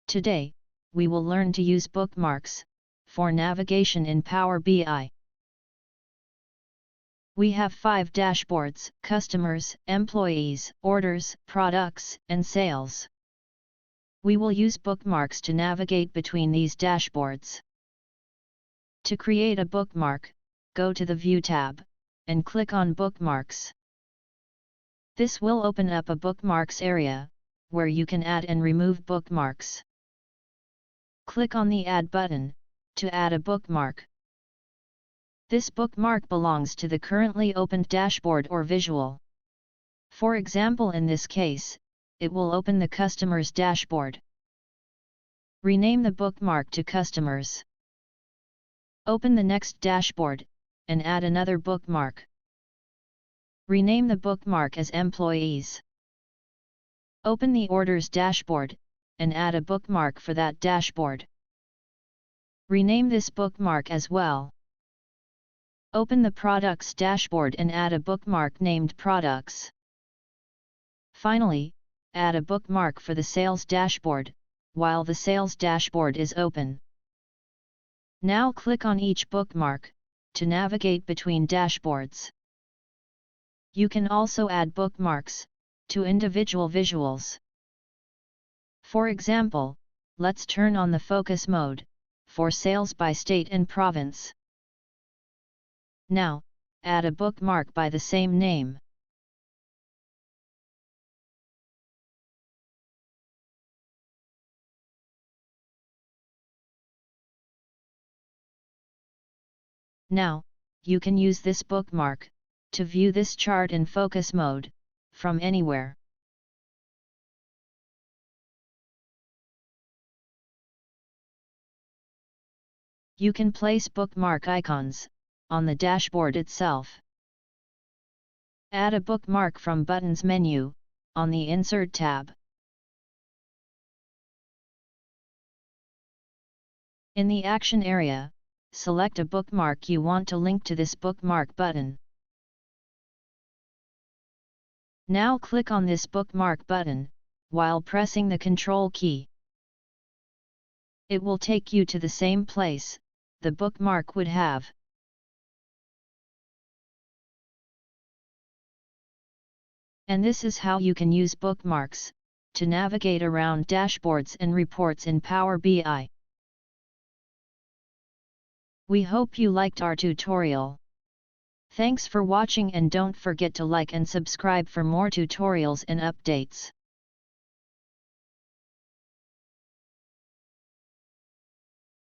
Today, we will learn to use bookmarks for navigation in Power BI. We have 5 dashboards: customers, employees, orders, products, and sales. We will use bookmarks to navigate between these dashboards. To create a bookmark, go to the View tab, and click on Bookmarks. This will open up a Bookmarks area, where you can add and remove bookmarks. Click on the Add button, to add a bookmark. This bookmark belongs to the currently opened dashboard or visual. For example, in this case, it will open the Customers dashboard. Rename the bookmark to Customers. Open the next dashboard, and add another bookmark. Rename the bookmark as Employees. Open the Orders dashboard, and add a bookmark for that dashboard. Rename this bookmark as well. Open the Products dashboard and add a bookmark named Products. Finally, add a bookmark for the Sales dashboard, while the Sales dashboard is open. Now click on each bookmark, to navigate between dashboards. You can also add bookmarks to individual visuals. For example, let's turn on the focus mode for sales by state and province. Now, add a bookmark by the same name. Now, you can use this bookmark to view this chart in focus mode from anywhere. You can place bookmark icons on the dashboard itself. Add a bookmark from Buttons menu on the Insert tab. In the Action area, select a bookmark you want to link to this bookmark button. Now click on this bookmark button while pressing the Control key. It will take you to the same place the bookmark would have. And this is how you can use bookmarks to navigate around dashboards and reports in Power BI. We hope you liked our tutorial. Thanks for watching, and don't forget to like and subscribe for more tutorials and updates.